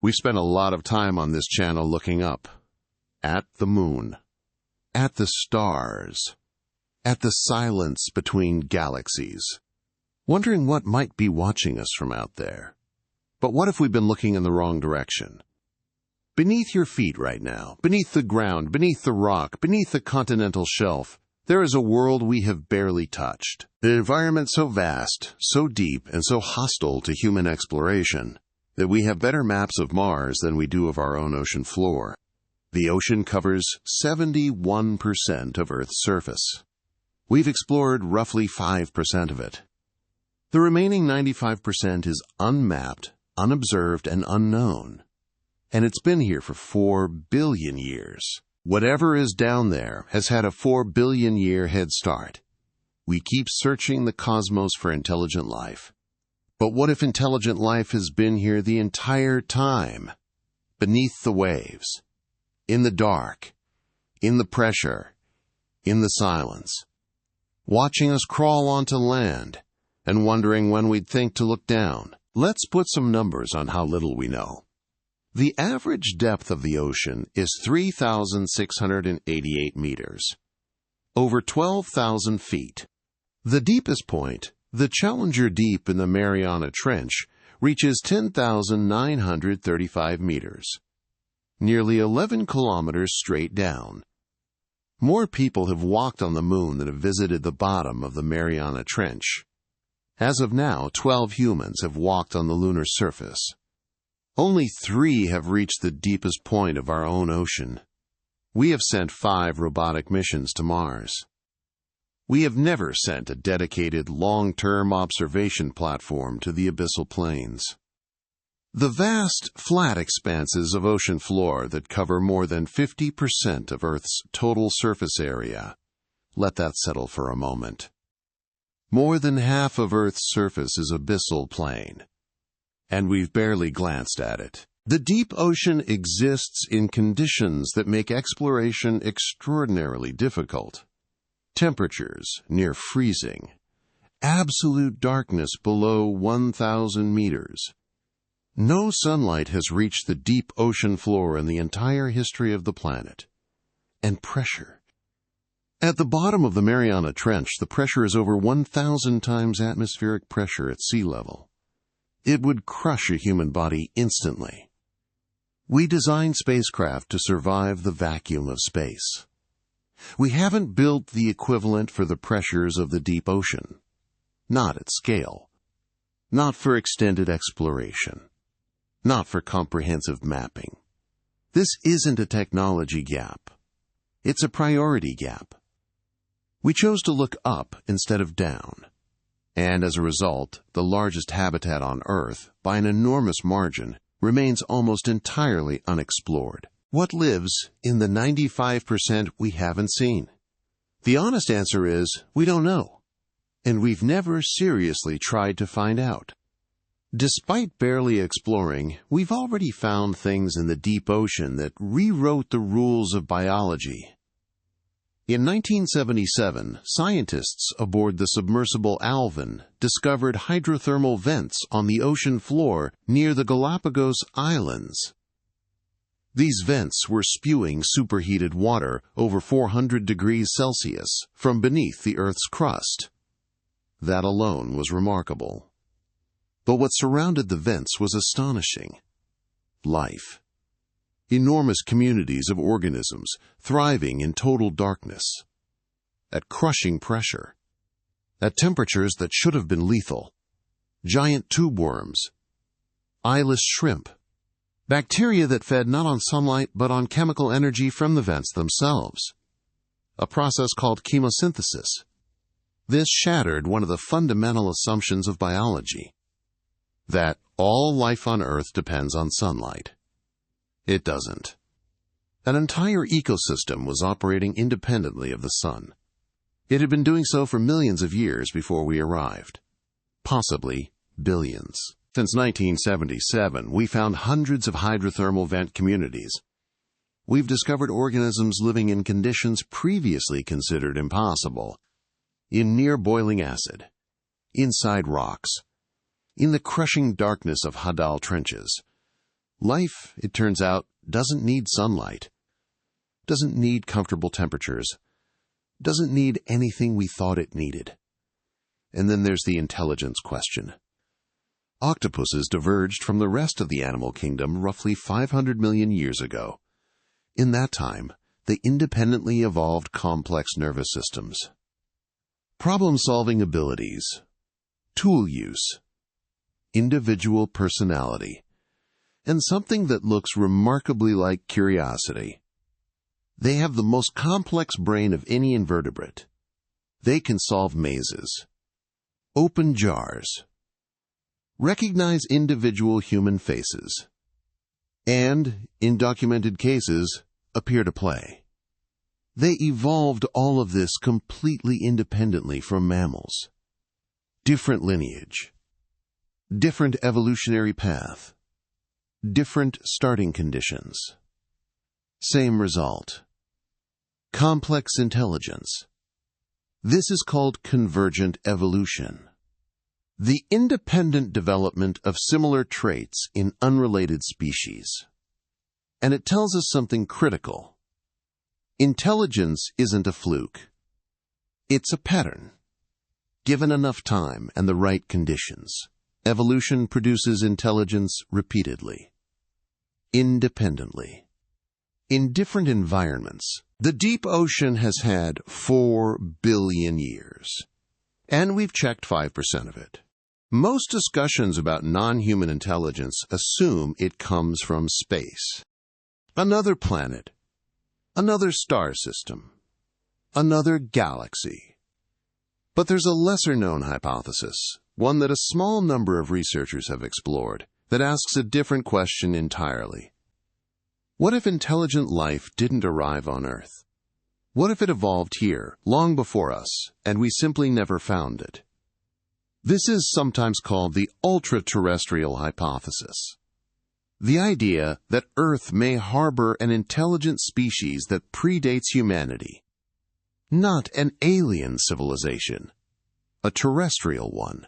We've spent a lot of time on this channel looking up, at the moon, at the stars, at the silence between galaxies, wondering what might be watching us from out there. But what if we've been looking in the wrong direction? Beneath your feet right now, beneath the ground, beneath the rock, beneath the continental shelf, there is a world we have barely touched. An environment so vast, so deep, and so hostile to human exploration that we have better maps of Mars than we do of our own ocean floor. The ocean covers 71% of Earth's surface. We've explored roughly 5% of it. The remaining 95% is unmapped, unobserved, and unknown. And it's been here for 4 billion years. Whatever is down there has had a 4 billion year head start. We keep searching the cosmos for intelligent life. But what if intelligent life has been here the entire time? Beneath the waves, in the dark, in the pressure, in the silence, watching us crawl onto land and wondering when we'd think to look down. Let's put some numbers on how little we know. The average depth of the ocean is 3,688 meters, over 12,000 feet. The deepest point, the Challenger Deep in the Mariana Trench, reaches 10,935 meters, nearly 11 kilometers straight down. More people have walked on the moon than have visited the bottom of the Mariana Trench. As of now, 12 humans have walked on the lunar surface. Only 3 have reached the deepest point of our own ocean. We have sent 5 robotic missions to Mars. We have never sent a dedicated long-term observation platform to the abyssal plains. The vast, flat expanses of ocean floor that cover more than 50% of Earth's total surface area. Let that settle for a moment. More than half of Earth's surface is abyssal plain, and we've barely glanced at it. The deep ocean exists in conditions that make exploration extraordinarily difficult. Temperatures near freezing, absolute darkness below 1,000 meters. No sunlight has reached the deep ocean floor in the entire history of the planet. And pressure. At the bottom of the Mariana Trench, the pressure is over 1,000 times atmospheric pressure at sea level. It would crush a human body instantly. We designed spacecraft to survive the vacuum of space. We haven't built the equivalent for the pressures of the deep ocean. Not at scale. Not for extended exploration. Not for comprehensive mapping. This isn't a technology gap. It's a priority gap. We chose to look up instead of down. And as a result, the largest habitat on Earth, by an enormous margin, remains almost entirely unexplored. What lives in the 95% we haven't seen? The honest answer is, we don't know. And we've never seriously tried to find out. Despite barely exploring, we've already found things in the deep ocean that rewrote the rules of biology. In 1977, scientists aboard the submersible Alvin discovered hydrothermal vents on the ocean floor near the Galapagos Islands. These vents were spewing superheated water over 400 degrees Celsius from beneath the Earth's crust. That alone was remarkable. But what surrounded the vents was astonishing. Life. Enormous communities of organisms thriving in total darkness, at crushing pressure, at temperatures that should have been lethal, giant tube worms, eyeless shrimp, bacteria that fed not on sunlight but on chemical energy from the vents themselves, a process called chemosynthesis. This shattered one of the fundamental assumptions of biology, that all life on Earth depends on sunlight. It doesn't. An entire ecosystem was operating independently of the sun. It had been doing so for millions of years before we arrived. Possibly billions. Since 1977, we found hundreds of hydrothermal vent communities. We've discovered organisms living in conditions previously considered impossible. In near boiling acid, inside rocks, in the crushing darkness of Hadal trenches, Life, it turns out, doesn't need sunlight, doesn't need comfortable temperatures, doesn't need anything we thought it needed. And then there's the intelligence question. Octopuses diverged from the rest of the animal kingdom roughly 500 million years ago. In that time, they independently evolved complex nervous systems, problem-solving abilities, tool use, individual personality, and something that looks remarkably like curiosity. They have the most complex brain of any invertebrate. They can solve mazes, open jars, recognize individual human faces, and, in documented cases, appear to play. They evolved all of this completely independently from mammals. Different lineage, different evolutionary path, different starting conditions. Same result. Complex intelligence. This is called convergent evolution. The independent development of similar traits in unrelated species. And it tells us something critical. Intelligence isn't a fluke. It's a pattern. Given enough time and the right conditions, evolution produces intelligence repeatedly, independently, in different environments. The deep ocean has had 4 billion years, and we've checked 5% of it. Most discussions about non-human intelligence assume it comes from space. Another planet, another star system, another galaxy. But there's a lesser-known hypothesis, one that a small number of researchers have explored, that asks a different question entirely. What if intelligent life didn't arrive on Earth? What if it evolved here, long before us, and we simply never found it? This is sometimes called the ultraterrestrial hypothesis. The idea that Earth may harbor an intelligent species that predates humanity. Not an alien civilization, a terrestrial one.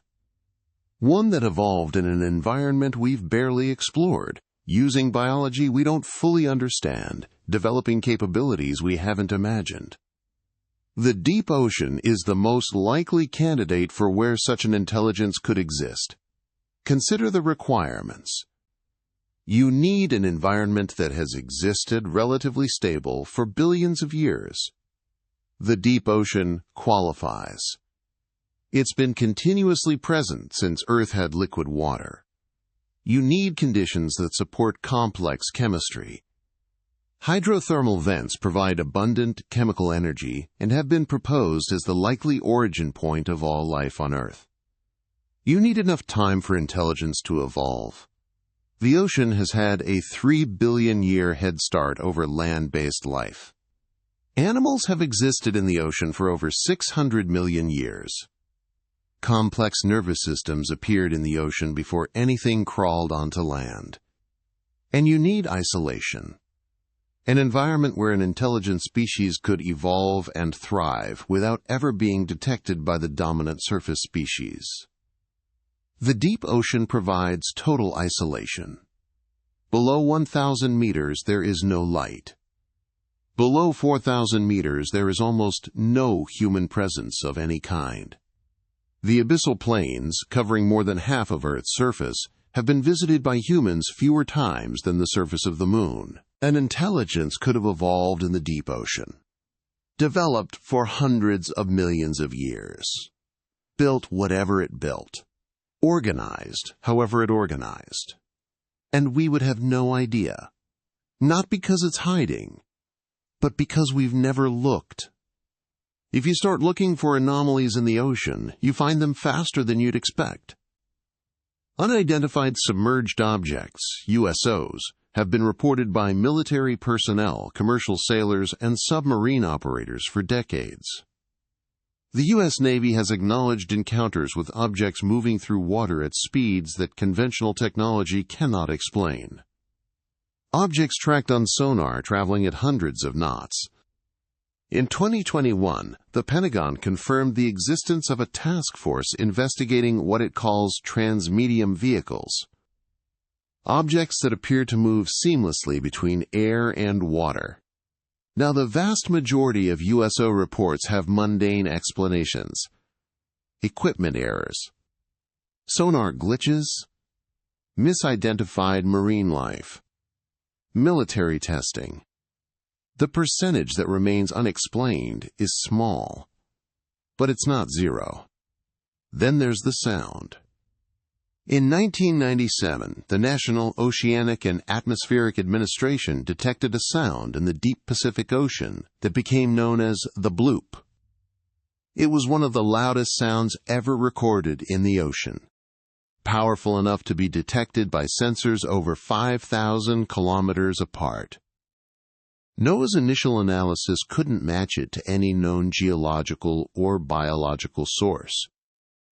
One that evolved in an environment we've barely explored, using biology we don't fully understand, developing capabilities we haven't imagined. The deep ocean is the most likely candidate for where such an intelligence could exist. Consider the requirements. You need an environment that has existed relatively stable for billions of years. The deep ocean qualifies. It's been continuously present since Earth had liquid water. You need conditions that support complex chemistry. Hydrothermal vents provide abundant chemical energy and have been proposed as the likely origin point of all life on Earth. You need enough time for intelligence to evolve. The ocean has had a 3 billion year head start over land-based life. Animals have existed in the ocean for over 600 million years. Complex nervous systems appeared in the ocean before anything crawled onto land. And you need isolation. An environment where an intelligent species could evolve and thrive without ever being detected by the dominant surface species. The deep ocean provides total isolation. Below 1,000 meters there is no light. Below 4,000 meters there is almost no human presence of any kind. The abyssal plains, covering more than half of Earth's surface, have been visited by humans fewer times than the surface of the Moon. An intelligence could have evolved in the deep ocean, developed for hundreds of millions of years, built whatever it built, organized however it organized. And we would have no idea, not because it's hiding, but because we've never looked. If you start looking for anomalies in the ocean, you find them faster than you'd expect. Unidentified submerged objects, USOs, have been reported by military personnel, commercial sailors, and submarine operators for decades. The U.S. Navy has acknowledged encounters with objects moving through water at speeds that conventional technology cannot explain. Objects tracked on sonar traveling at hundreds of knots. In 2021, the Pentagon confirmed the existence of a task force investigating what it calls transmedium vehicles. objects that appear to move seamlessly between air and water. Now, the vast majority of USO reports have mundane explanations: equipment errors, sonar glitches, misidentified marine life, military testing. The percentage that remains unexplained is small, but it's not zero. Then there's the sound. In 1997, the National Oceanic and Atmospheric Administration detected a sound in the deep Pacific Ocean that became known as the bloop. It was one of the loudest sounds ever recorded in the ocean, powerful enough to be detected by sensors over 5,000 kilometers apart. NOAA's initial analysis couldn't match it to any known geological or biological source.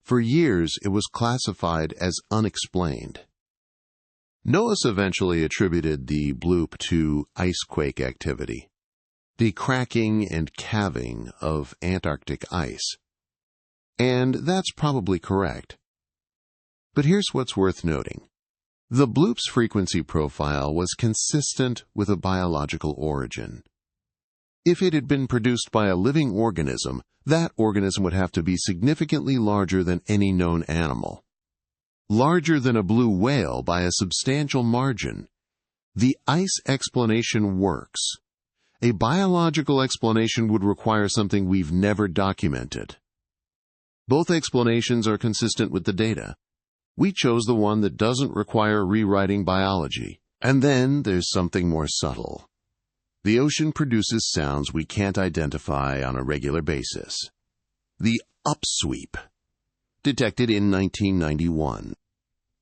For years, it was classified as unexplained. NOAA eventually attributed the bloop to icequake activity, the cracking and calving of Antarctic ice. And that's probably correct. But here's what's worth noting. The bloop's frequency profile was consistent with a biological origin. If it had been produced by a living organism, that organism would have to be significantly larger than any known animal. Larger than a blue whale by a substantial margin. The ice explanation works. A biological explanation would require something we've never documented. Both explanations are consistent with the data. We chose the one that doesn't require rewriting biology. And then there's something more subtle. The ocean produces sounds we can't identify on a regular basis. The upsweep, detected in 1991.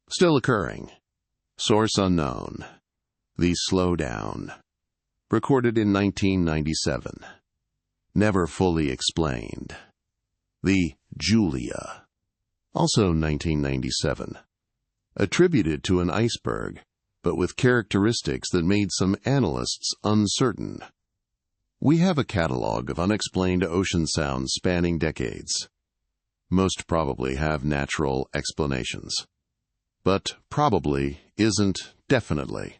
Still occurring. Source unknown. The slowdown, recorded in 1997. Never fully explained. The Julia, also 1997, attributed to an iceberg, but with characteristics that made some analysts uncertain. We have a catalog of unexplained ocean sounds spanning decades. Most probably have natural explanations, but probably isn't definitely.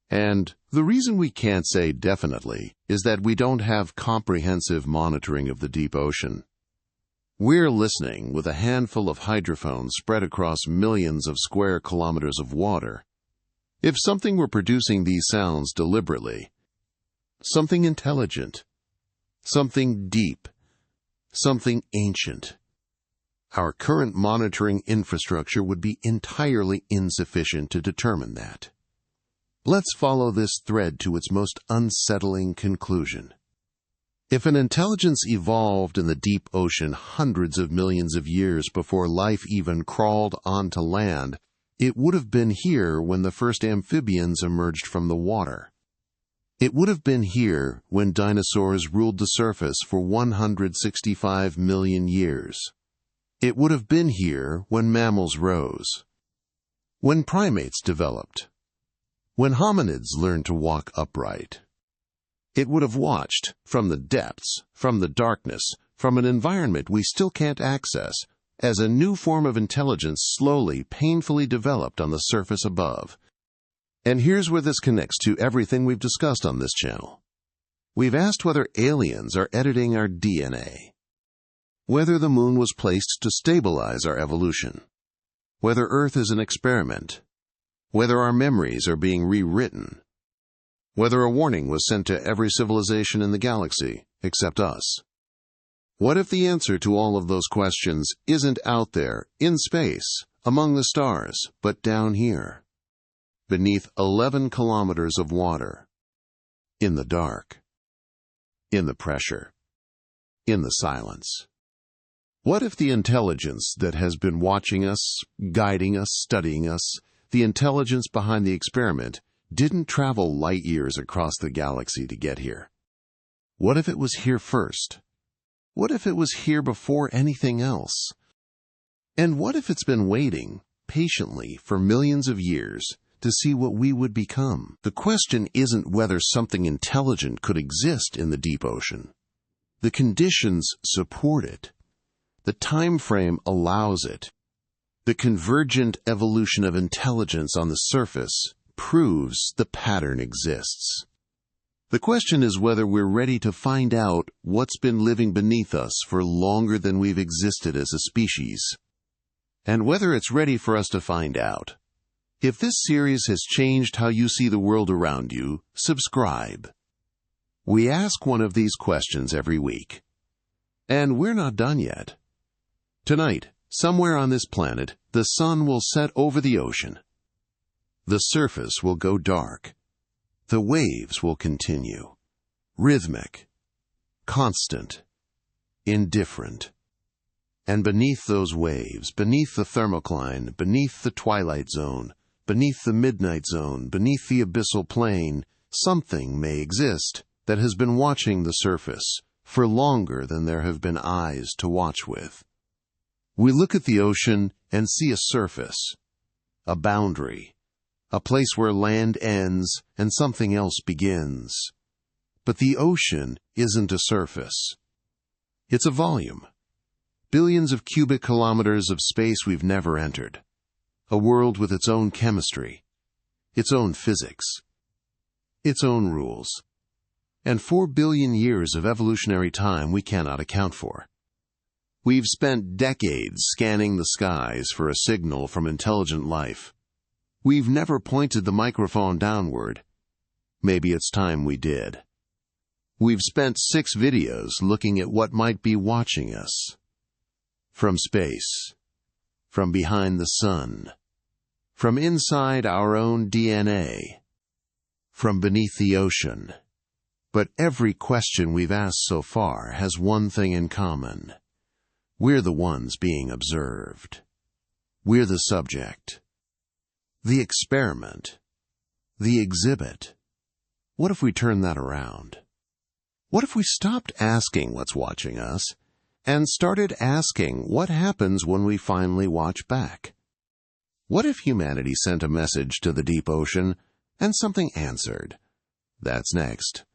And the reason we can't say definitely is that we don't have comprehensive monitoring of the deep ocean. We're listening with a handful of hydrophones spread across millions of square kilometers of water. If something were producing these sounds deliberately, something intelligent, something deep, something ancient, our current monitoring infrastructure would be entirely insufficient to determine that. Let's follow this thread to its most unsettling conclusion. If an intelligence evolved in the deep ocean hundreds of millions of years before life even crawled onto land, it would have been here when the first amphibians emerged from the water. It would have been here when dinosaurs ruled the surface for 165 million years. It would have been here when mammals rose, when primates developed, when hominids learned to walk upright. It would have watched, from the depths, from the darkness, from an environment we still can't access, as a new form of intelligence slowly, painfully developed on the surface above. And here's where this connects to everything we've discussed on this channel. We've asked whether aliens are editing our DNA, whether the moon was placed to stabilize our evolution, whether Earth is an experiment, whether our memories are being rewritten, whether a warning was sent to every civilization in the galaxy except us. What if the answer to all of those questions isn't out there, in space, among the stars, but down here, beneath 11 kilometers of water, in the dark, in the pressure, in the silence? What if the intelligence that has been watching us, guiding us, studying us, the intelligence behind the experiment, didn't travel light years across the galaxy to get here? What if it was here first? What if it was here before anything else? And what if it's been waiting, patiently, for millions of years to see what we would become? The question isn't whether something intelligent could exist in the deep ocean. The conditions support it. The time frame allows it. The convergent evolution of intelligence on the surface proves the pattern exists. The question is whether we're ready to find out what's been living beneath us for longer than we've existed as a species, and whether it's ready for us to find out. If this series has changed how you see the world around you, subscribe. We ask one of these questions every week. And we're not done yet. Tonight, somewhere on this planet, the sun will set over the ocean. The surface will go dark. The waves will continue. Rhythmic, constant, indifferent. And beneath those waves, beneath the thermocline, beneath the twilight zone, beneath the midnight zone, beneath the abyssal plane, something may exist that has been watching the surface for longer than there have been eyes to watch with. We look at the ocean and see a surface, a boundary, a place where land ends and something else begins. But the ocean isn't a surface. It's a volume. Billions of cubic kilometers of space we've never entered. A world with its own chemistry, its own physics, its own rules, and 4 billion years of evolutionary time we cannot account for. We've spent decades scanning the skies for a signal from intelligent life. We've never pointed the microphone downward. Maybe it's time we did. We've spent 6 videos looking at what might be watching us. From space, from behind the sun, from inside our own DNA, from beneath the ocean. But every question we've asked so far has one thing in common. We're the ones being observed. We're the subject. The experiment. The exhibit. What if we turn that around? What if we stopped asking what's watching us and started asking what happens when we finally watch back? What if humanity sent a message to the deep ocean and something answered? That's next.